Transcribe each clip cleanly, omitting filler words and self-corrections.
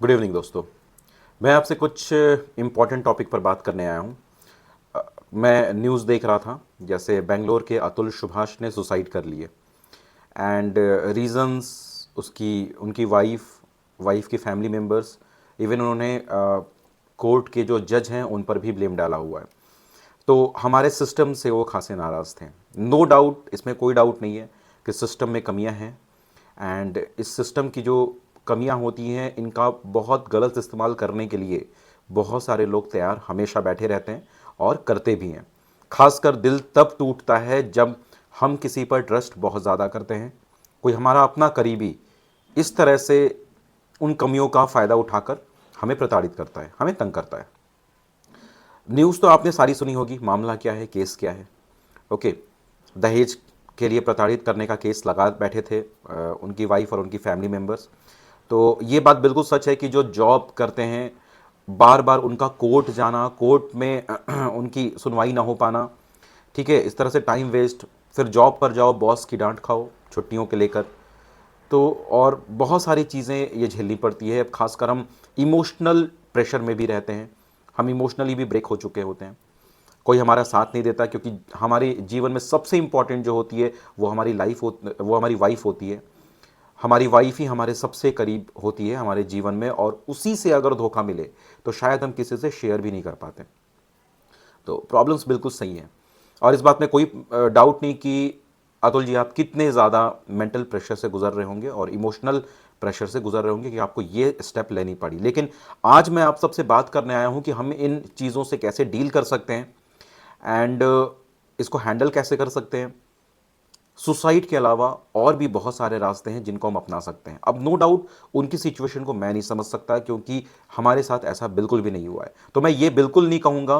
Good evening दोस्तों। मैं आपसे कुछ इम्पॉर्टेंट टॉपिक पर बात करने आया हूँ। मैं न्यूज़ देख रहा था, जैसे बेंगलोर के अतुल सुभाष ने सुसाइड कर लिए एंड रीजंस उसकी उनकी वाइफ की फैमिली मेम्बर्स, इवन उन्होंने कोर्ट के जो जज हैं उन पर भी ब्लेम डाला हुआ है। तो हमारे सिस्टम से वो खासे नाराज़ थे। नो डाउट, इसमें कोई डाउट नहीं है कि सिस्टम में कमियां हैं एंड इस सिस्टम की जो कमियां होती हैं इनका बहुत गलत इस्तेमाल करने के लिए बहुत सारे लोग तैयार हमेशा बैठे रहते हैं और करते भी हैं। खासकर दिल तब टूटता है जब हम किसी पर ट्रस्ट बहुत ज़्यादा करते हैं, कोई हमारा अपना करीबी इस तरह से उन कमियों का फ़ायदा उठाकर हमें प्रताड़ित करता है, हमें तंग करता है। न्यूज़ तो आपने सारी सुनी होगी, मामला क्या है, केस क्या है। ओके, दहेज के लिए प्रताड़ित करने का केस लगा बैठे थे उनकी वाइफ और उनकी फैमिली मेम्बर्स। तो ये बात बिल्कुल सच है कि जो जॉब करते हैं, बार बार उनका कोर्ट जाना, कोर्ट में उनकी सुनवाई ना हो पाना, ठीक है, इस तरह से टाइम वेस्ट, फिर जॉब पर जाओ, बॉस की डांट खाओ छुट्टियों के लेकर, तो और बहुत सारी चीज़ें ये झेलनी पड़ती है। खासकर हम इमोशनल प्रेशर में भी रहते हैं, हम इमोशनली भी ब्रेक हो चुके होते हैं, कोई हमारा साथ नहीं देता, क्योंकि हमारे जीवन में सबसे इम्पॉर्टेंट जो होती है वो हमारी वो हमारी वाइफ होती है। हमारी वाइफ ही हमारे सबसे करीब होती है हमारे जीवन में, और उसी से अगर धोखा मिले तो शायद हम किसी से शेयर भी नहीं कर पाते। तो प्रॉब्लम्स बिल्कुल सही हैं, और इस बात में कोई डाउट नहीं कि अतुल जी आप कितने ज़्यादा मेंटल प्रेशर से गुजर रहे होंगे और इमोशनल प्रेशर से गुजर रहे होंगे कि आपको ये स्टेप लेनी पड़ी। लेकिन आज मैं आप सबसे बात करने आया हूँ कि हम इन चीज़ों से कैसे डील कर सकते हैं एंड इसको हैंडल कैसे कर सकते हैं। सुसाइड के अलावा और भी बहुत सारे रास्ते हैं जिनको हम अपना सकते हैं। अब नो डाउट उनकी सिचुएशन को मैं नहीं समझ सकता, क्योंकि हमारे साथ ऐसा बिल्कुल भी नहीं हुआ है। तो मैं ये बिल्कुल नहीं कहूँगा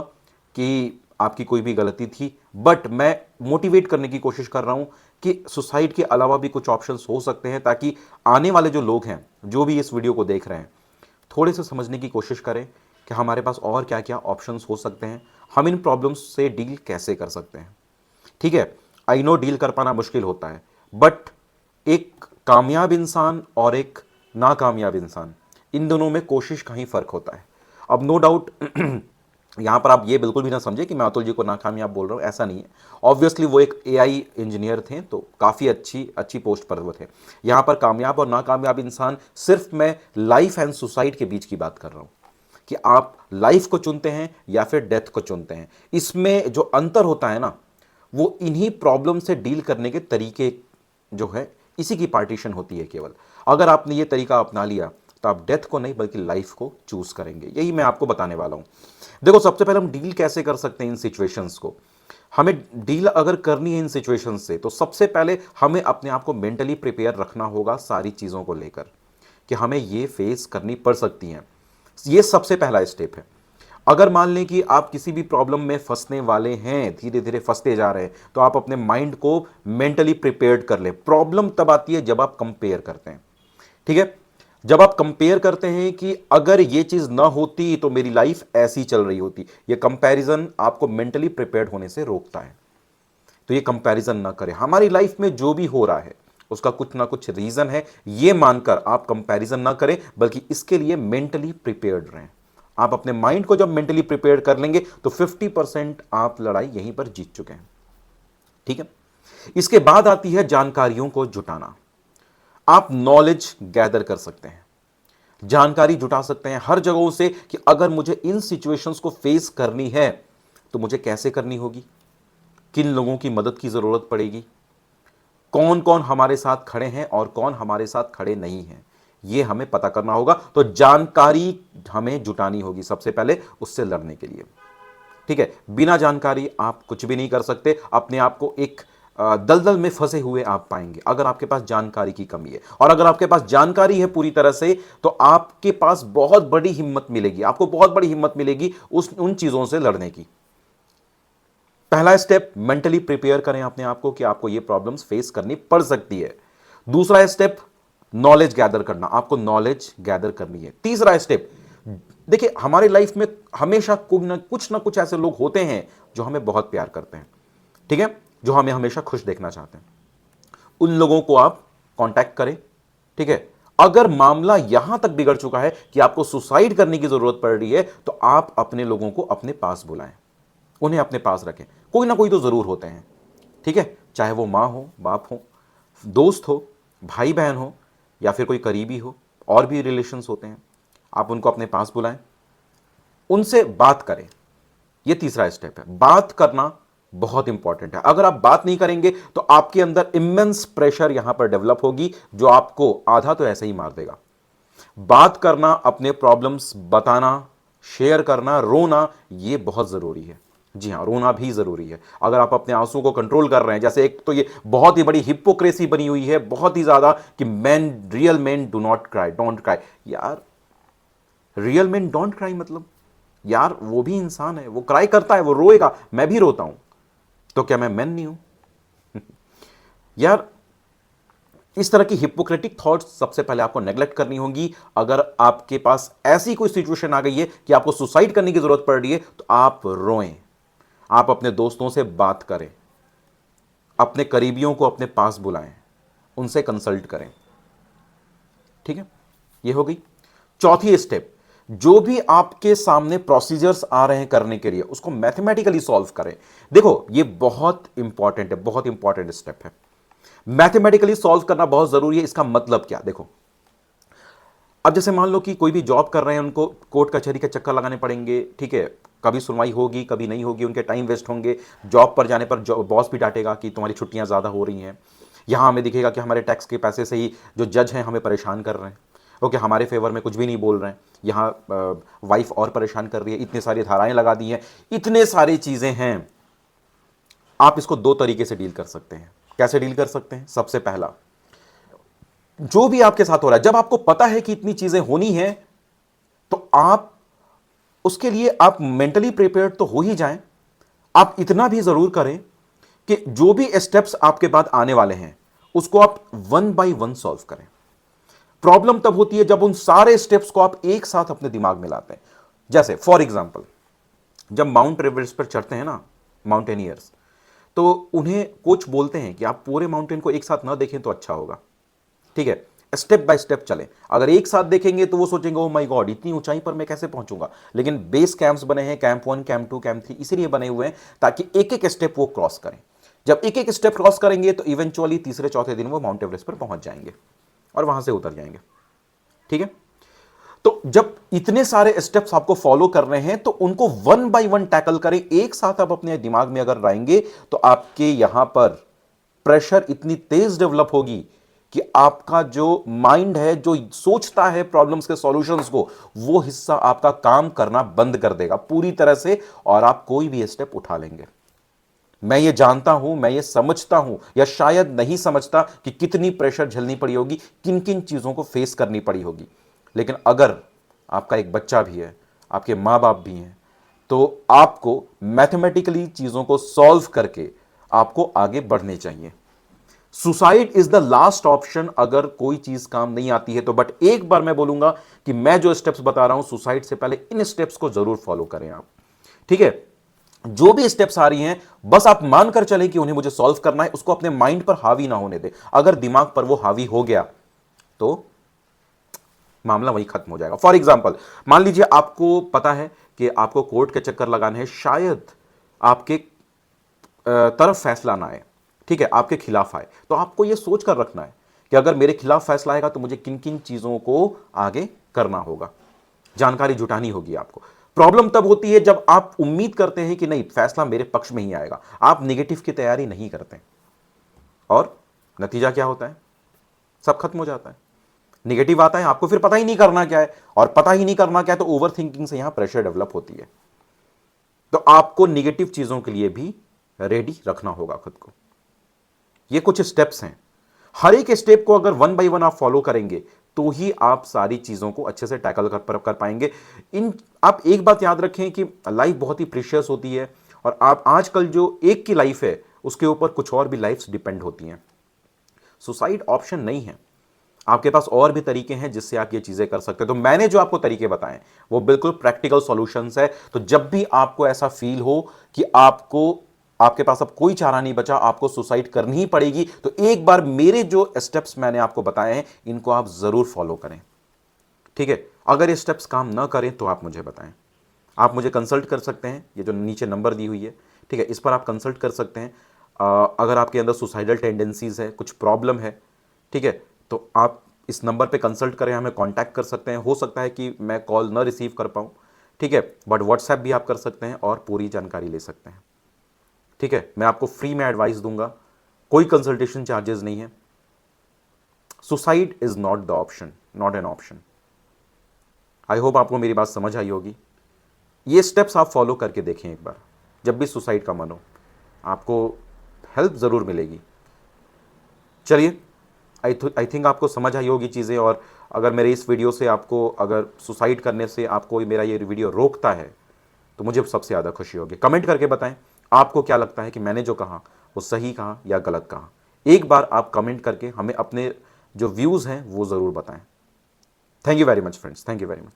कि आपकी कोई भी गलती थी, बट मैं मोटिवेट करने की कोशिश कर रहा हूँ कि सुसाइड के अलावा भी कुछ ऑप्शंस हो सकते हैं, ताकि आने वाले जो लोग हैं, जो भी इस वीडियो को देख रहे हैं, थोड़े से समझने की कोशिश करें कि हमारे पास और क्या क्या ऑप्शंस हो सकते हैं, हम इन प्रॉब्लम्स से डील कैसे कर सकते हैं। ठीक है, आई नो डील कर पाना मुश्किल होता है, बट एक कामयाब इंसान और एक नाकामयाब इंसान, इन दोनों में कोशिश का ही फर्क होता है। अब नो डाउट यहां पर आप ये बिल्कुल भी ना समझे कि मैं अतुल जी को नाकामयाब बोल रहा हूं, ऐसा नहीं है। ऑब्वियसली वो एक एआई इंजीनियर थे, तो काफ़ी अच्छी अच्छी पोस्ट पर वो थे। यहां पर कामयाब और नाकामयाब इंसान, सिर्फ मैं लाइफ एंड सुसाइड के बीच की बात कर रहा हूं कि आप लाइफ को चुनते हैं या फिर डेथ को चुनते हैं। इसमें जो अंतर होता है ना, वो इन्हीं प्रॉब्लम से डील करने के तरीके जो है, इसी की पार्टीशन होती है केवल। अगर आपने ये तरीका अपना लिया तो आप डेथ को नहीं बल्कि लाइफ को चूज करेंगे। यही मैं आपको बताने वाला हूं। देखो, सबसे पहले हम डील कैसे कर सकते हैं इन सिचुएशंस को। हमें डील अगर करनी है इन सिचुएशंस से, तो सबसे पहले हमें अपने आप को मेंटली प्रिपेयर रखना होगा सारी चीज़ों को लेकर कि हमें ये फेस करनी पड़ सकती हैं। ये सबसे पहला स्टेप है। अगर मान लें कि आप किसी भी प्रॉब्लम में फंसने वाले हैं, धीरे धीरे फंसते जा रहे हैं, तो आप अपने माइंड को मेंटली प्रिपेयर्ड कर लें। प्रॉब्लम तब आती है जब आप कंपेयर करते हैं। ठीक है, जब आप कंपेयर करते हैं कि अगर ये चीज ना होती तो मेरी लाइफ ऐसी चल रही होती, ये कंपैरिजन आपको मेंटली प्रिपेयर्ड होने से रोकता है। तो ये कंपैरिजन ना करें। हमारी लाइफ में जो भी हो रहा है उसका कुछ ना कुछ रीजन है, ये मानकर आप कंपैरिजन ना करें, बल्कि इसके लिए मेंटली प्रिपेयर्ड रहें। आप अपने माइंड को जब मेंटली प्रिपेयर कर लेंगे तो 50% आप लड़ाई यहीं पर जीत चुके हैं। ठीक है, इसके बाद आती है जानकारियों को जुटाना। आप नॉलेज गैदर कर सकते हैं, जानकारी जुटा सकते हैं हर जगहों से कि अगर मुझे इन सिचुएशंस को फेस करनी है तो मुझे कैसे करनी होगी, किन लोगों की मदद की जरूरत पड़ेगी, कौन कौन हमारे साथ खड़े हैं और कौन हमारे साथ खड़े नहीं हैं, यह हमें पता करना होगा। तो जानकारी हमें जुटानी होगी सबसे पहले उससे लड़ने के लिए। ठीक है, बिना जानकारी आप कुछ भी नहीं कर सकते। अपने आप को एक दलदल में फंसे हुए आप पाएंगे अगर आपके पास जानकारी की कमी है। और अगर आपके पास जानकारी है पूरी तरह से, तो आपके पास बहुत बड़ी हिम्मत मिलेगी, आपको बहुत बड़ी हिम्मत मिलेगी उन चीजों से लड़ने की। पहला स्टेप, मेंटली प्रिपेयर करें अपने आप को कि आपको ये प्रॉब्लम्स फेस करनी पड़ सकती है। दूसरा स्टेप, नॉलेज गैदर करना, आपको नॉलेज गैदर करनी है। तीसरा स्टेप, देखिए हमारे लाइफ में हमेशा कुछ ना कुछ ऐसे लोग होते हैं जो हमें बहुत प्यार करते हैं, ठीक है, जो हमें हमेशा खुश देखना चाहते हैं। उन लोगों को आप कांटेक्ट करें। ठीक है, अगर मामला यहां तक बिगड़ चुका है कि आपको सुसाइड करने की जरूरत पड़ रही है, तो आप अपने लोगों को अपने पास बुलाएं, उन्हें अपने पास रखें। कोई ना कोई तो जरूर होते हैं, ठीक है, चाहे वो मां हो, बाप हो, दोस्त हो, भाई बहन हो, या फिर कोई करीबी हो, और भी रिलेशंस होते हैं। आप उनको अपने पास बुलाएं, उनसे बात करें। यह तीसरा स्टेप है, बात करना बहुत इंपॉर्टेंट है। अगर आप बात नहीं करेंगे तो आपके अंदर इमेंस प्रेशर यहां पर डेवलप होगी, जो आपको आधा तो ऐसे ही मार देगा। बात करना, अपने प्रॉब्लम्स बताना, शेयर करना, रोना, यह बहुत जरूरी है। जी हां, रोना भी जरूरी है। अगर आप अपने आंसू को कंट्रोल कर रहे हैं, जैसे एक तो ये बहुत ही बड़ी हिपोक्रेसी बनी हुई है, बहुत ही ज्यादा, कि man, real man do not cry, don't cry. यार, रियल मैन डोंट क्राई मतलब, यार वो भी इंसान है, वो क्राई करता है, वो रोएगा, मैं भी रोता हूं, तो क्या मैं मैन नहीं हूं? यार, इस तरह की हिपोक्रेटिक थॉट्स सबसे पहले आपको नेग्लेक्ट करनी होगी। अगर आपके पास ऐसी कोई सिचुएशन आ गई है कि आपको सुसाइड करने की जरूरत पड़ रही है, तो आप रोएं, आप अपने दोस्तों से बात करें, अपने करीबियों को अपने पास बुलाएं, उनसे कंसल्ट करें। ठीक है, ये हो गई चौथी स्टेप। जो भी आपके सामने प्रोसीजर्स आ रहे हैं करने के लिए, उसको मैथमेटिकली सॉल्व करें। देखो, ये बहुत इंपॉर्टेंट है, बहुत इंपॉर्टेंट स्टेप है। मैथमेटिकली सॉल्व करना बहुत जरूरी है। इसका मतलब क्या, देखो, अब जैसे मान लो कि कोई भी जॉब कर रहे हैं, उनको कोर्ट कचहरी के चक्कर लगाने पड़ेंगे, ठीक है, कभी सुनवाई होगी, कभी नहीं होगी, उनके टाइम वेस्ट होंगे। जॉब पर जाने पर बॉस भी डांटेगा कि तुम्हारी छुट्टियां ज़्यादा हो रही हैं। यहाँ हमें दिखेगा कि हमारे टैक्स के पैसे से ही जो जज हैं हमें परेशान कर रहे हैं, ओके, हमारे फेवर में कुछ भी नहीं बोल रहे हैं। यहाँ वाइफ और परेशान कर रही है, इतनी सारी धाराएं लगा दी हैं, इतने सारी चीज़ें हैं। आप इसको दो तरीके से डील कर सकते हैं। कैसे डील कर सकते हैं? सबसे पहला, जो भी आपके साथ हो रहा है, जब आपको पता है कि इतनी चीजें होनी है, तो आप उसके लिए आप मेंटली प्रिपेयर्ड तो हो ही जाएं। आप इतना भी जरूर करें कि जो भी स्टेप्स आपके बाद आने वाले हैं, उसको आप वन बाय वन सॉल्व करें। प्रॉब्लम तब होती है जब उन सारे स्टेप्स को आप एक साथ अपने दिमाग में लाते हैं। जैसे फॉर एग्जांपल, जब माउंट एवरेस्ट पर चढ़ते हैं ना माउंटेनियर्स, तो उन्हें कोच बोलते हैं कि आप पूरे माउंटेन को एक साथ ना देखें तो अच्छा होगा, ठीक है, स्टेप बाय स्टेप चलें। अगर एक साथ देखेंगे तो वो सोचेंगे ओ माय गॉड, इतनी ऊंचाई पर मैं कैसे पहुंचूंगा। लेकिन बेस कैंप्स बने हैं, कैंप 1, कैंप 2, कैंप 3, इसीलिए बने हुए हैं ताकि एक एक स्टेप वो क्रॉस करें। जब एक एक स्टेप क्रॉस करेंगे तो इवेंचुअली तीसरे चौथे दिन वो माउंट एवरेस्ट पर पहुंच जाएंगे और वहां से उतर जाएंगे। ठीक है, तो जब इतने सारे स्टेप्स आपको फॉलो कर रहे हैं, तो उनको वन बाय वन टैकल करें, एक साथ आप अपने दिमाग में अगर लाएंगे, तो आपके यहां पर प्रेशर इतनी तेज डेवलप होगी कि आपका जो माइंड है, जो सोचता है प्रॉब्लम्स के सॉल्यूशंस को, वो हिस्सा आपका काम करना बंद कर देगा पूरी तरह से, और आप कोई भी स्टेप उठा लेंगे। मैं ये जानता हूं, मैं ये समझता हूं, या शायद नहीं समझता कि कितनी प्रेशर झेलनी पड़ी होगी, किन किन चीजों को फेस करनी पड़ी होगी। लेकिन अगर आपका एक बच्चा भी है, आपके मां बाप भी हैं, तो आपको मैथमेटिकली चीजों को सॉल्व करके आपको आगे बढ़ने चाहिए। Suicide is the last option अगर कोई चीज काम नहीं आती है तो। बट एक बार मैं बोलूंगा कि मैं जो स्टेप्स बता रहा हूं, सुसाइड से पहले इन स्टेप्स को जरूर फॉलो करें आप। ठीक है, जो भी स्टेप्स आ रही हैं, बस आप मानकर चलें कि उन्हें मुझे सॉल्व करना है, उसको अपने माइंड पर हावी ना होने दे। अगर दिमाग पर वो हावी हो गया तो मामला वही खत्म हो जाएगा। फॉर एग्जाम्पल, मान लीजिए आपको पता है कि आपको कोर्ट के चक्कर लगाने हैं, शायद आपके तरफ फैसला ना आए, ठीक है, आपके खिलाफ आए, तो आपको यह सोच कर रखना है कि अगर मेरे खिलाफ फैसला आएगा तो मुझे किन किन चीजों को आगे करना होगा, जानकारी जुटानी होगी आपको। प्रॉब्लम तब होती है जब आप उम्मीद करते हैं कि नहीं, फैसला मेरे पक्ष में ही आएगा, आप नेगेटिव की तैयारी नहीं करते, और नतीजा क्या होता है? सब खत्म हो जाता है। नेगेटिव आता है, आपको फिर पता ही नहीं करना क्या है, और पता ही नहीं करना क्या है तो ओवर थिंकिंग से यहां प्रेशर डेवलप होती है। तो आपको नेगेटिव चीजों के लिए भी रेडी रखना होगा खुद को। ये कुछ स्टेप्स हैं, हर एक स्टेप को अगर वन बाय वन आप फॉलो करेंगे तो ही आप सारी चीजों को अच्छे से टैकल कर पाएंगे। इन आप एक बात याद रखें कि लाइफ बहुत ही प्रीशियस होती है, और आप आजकल जो एक की लाइफ है उसके ऊपर कुछ और भी लाइफ्स डिपेंड होती हैं। सुसाइड ऑप्शन नहीं है, आपके पास और भी तरीके हैं जिससे आप ये चीजें कर सकते हैं। तो मैंने जो आपको तरीके बताए वो बिल्कुल प्रैक्टिकल सॉल्यूशंस है। तो जब भी आपको ऐसा फील हो कि आपको आपके पास अब कोई चारा नहीं बचा, आपको सुसाइड करनी ही पड़ेगी, तो एक बार मेरे जो स्टेप्स मैंने आपको बताए हैं इनको आप जरूर फॉलो करें। ठीक है, अगर ये स्टेप्स काम ना करें तो आप मुझे बताएं। आप मुझे कंसल्ट कर सकते हैं, ये जो नीचे नंबर दी हुई है, ठीक है, इस पर आप कंसल्ट कर सकते हैं। अगर आपके अंदर सुसाइडल टेंडेंसीज है, कुछ प्रॉब्लम है, ठीक है, तो आप इस नंबर पे कंसल्ट करें, हमें कांटेक्ट कर सकते हैं। हो सकता है कि मैं कॉल ना रिसीव कर पाऊँ, ठीक है, बट व्हाट्सएप भी आप कर सकते हैं और पूरी जानकारी ले सकते हैं। ठीक है, मैं आपको फ्री में एडवाइस दूंगा, कोई कंसल्टेशन चार्जेस नहीं है। Suicide is not the option, not an option. I hope आपको मेरी बात समझ आई होगी। ये स्टेप्स आप फॉलो करके देखें एक बार, जब भी सुसाइड का मन हो, आपको हेल्प ज़रूर मिलेगी। चलिए, आई थिंक आपको समझ आई होगी चीज़ें। और अगर मेरे इस वीडियो से आपको, अगर सुसाइड करने से आपको मेरा ये वीडियो रोकता है तो मुझे सबसे ज़्यादा खुशी होगी। कमेंट करके बताएं आपको क्या लगता है कि मैंने जो कहा वो सही कहा या गलत कहा। एक बार आप कमेंट करके हमें अपने जो व्यूज़ हैं वो ज़रूर बताएं। Thank you very much friends, thank you very much.